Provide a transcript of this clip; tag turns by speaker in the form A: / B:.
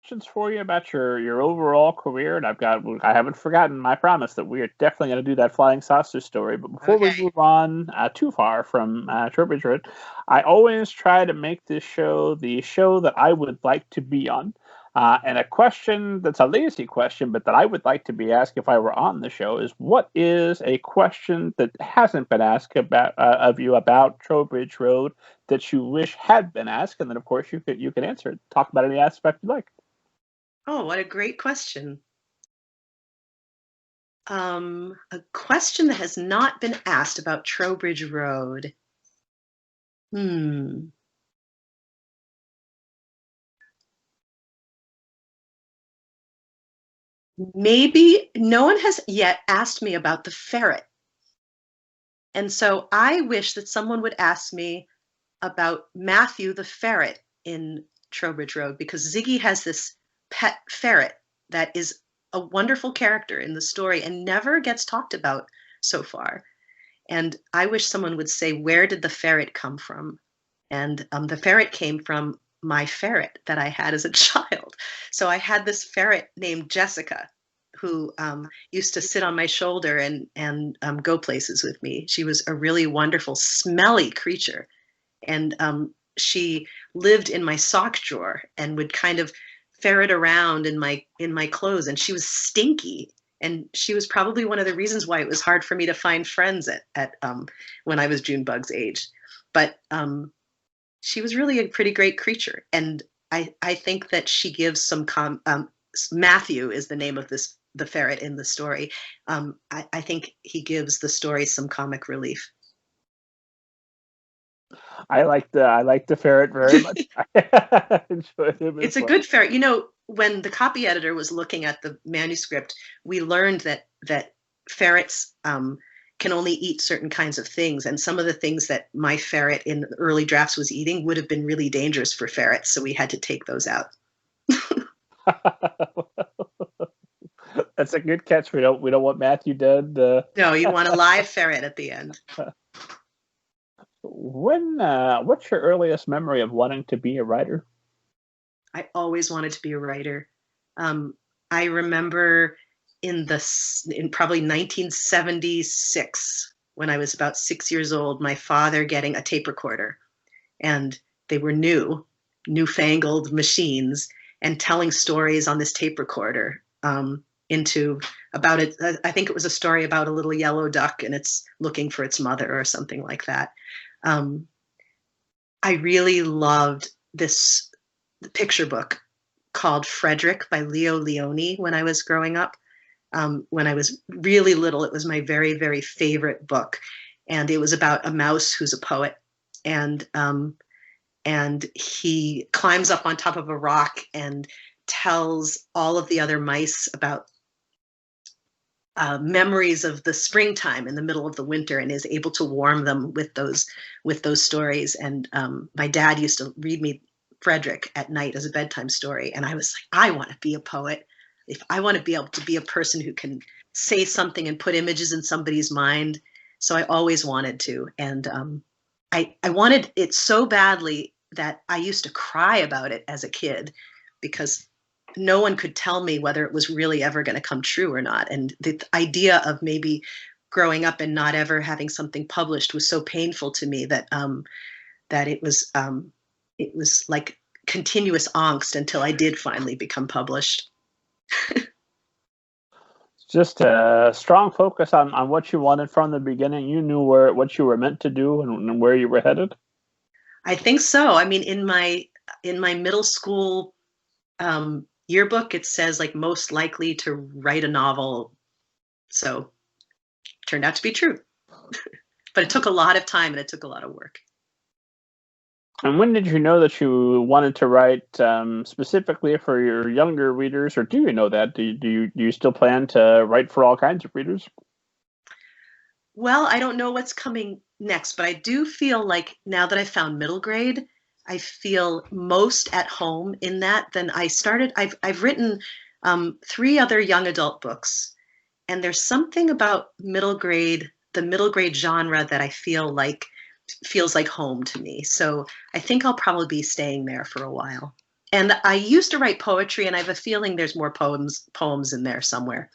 A: questions for you about your overall career, and I haven't forgotten my promise that we are definitely going to do that flying saucer story. But before we
B: Okay.
A: move on too far from Trowbridge Road, I always try to make this show the show that I would like to be on. And a question that's a lazy question, but that I would like to be asked if I were on the show is, what is a question that hasn't been asked about of you about Trowbridge Road that you wish had been asked? And then, of course, you can answer it. Talk about any aspect you like.
B: Oh, what a great question. A question that has not been asked about Trowbridge Road. Hmm. Maybe no one has yet asked me about the ferret. And so I wish that someone would ask me about Matthew the ferret in Trowbridge Road, because Ziggy has this pet ferret that is a wonderful character in the story and never gets talked about so far. And I wish someone would say, where did the ferret come from? And the ferret came from my ferret that I had as a child. So I had this ferret named Jessica, who used to sit on my shoulder and go places with me. She was a really wonderful, smelly creature, and she lived in my sock drawer and would kind of ferret around in my clothes. And she was stinky, and she was probably one of the reasons why it was hard for me to find friends at when I was Junebug's age. But she was really a pretty great creature, and I think that she gives some Matthew is the name of the ferret in the story. I think he gives the story some comic relief.
A: I like the ferret very much. I enjoyed him as
B: It's a
A: well.
B: good ferret. When the copy editor was looking at the manuscript, we learned that ferrets can only eat certain kinds of things, and some of the things that my ferret in the early drafts was eating would have been really dangerous for ferrets, so we had to take those out.
A: That's a good catch. We don't want Matthew dead.
B: No, you want a live ferret at the end.
A: What's your earliest memory of wanting to be a writer?
B: I always wanted to be a writer. I remember in probably 1976, when I was about 6 years old, my father getting a tape recorder, and they were newfangled machines, and telling stories on this tape recorder about it. I think it was a story about a little yellow duck and it's looking for its mother or something like that. I really loved this picture book called Frederick by Leo Leone when I was growing up. When I was really little, it was my very, very favorite book. And it was about a mouse who's a poet. And he climbs up on top of a rock and tells all of the other mice about memories of the springtime in the middle of the winter, and is able to warm them with those stories. And my dad used to read me Frederick at night as a bedtime story, and I was like, I want to be a poet. If I want to be able to be a person who can say something and put images in somebody's mind. So I always wanted to, and I wanted it so badly that I used to cry about it as a kid, because no one could tell me whether it was really ever going to come true or not. And the idea of maybe growing up and not ever having something published was so painful to me that that it was like continuous angst until I did finally become published.
A: Just a strong focus on what you wanted from the beginning. You knew what you were meant to do and where you were headed.
B: I think so. I mean, in my middle school yearbook, it says like most likely to write a novel. So it turned out to be true. But it took a lot of time and it took a lot of work.
A: And when did you know that you wanted to write specifically for your younger readers, or do you know that? Do you still plan to write for all kinds of readers?
B: Well, I don't know what's coming next, but I do feel like now that I found middle grade, I feel most at home in that. Then I started. I've written 3 other young adult books, and there's something about the middle grade genre that I feel like feels like home to me. So I think I'll probably be staying there for a while. And I used to write poetry, and I have a feeling there's more poems in there somewhere.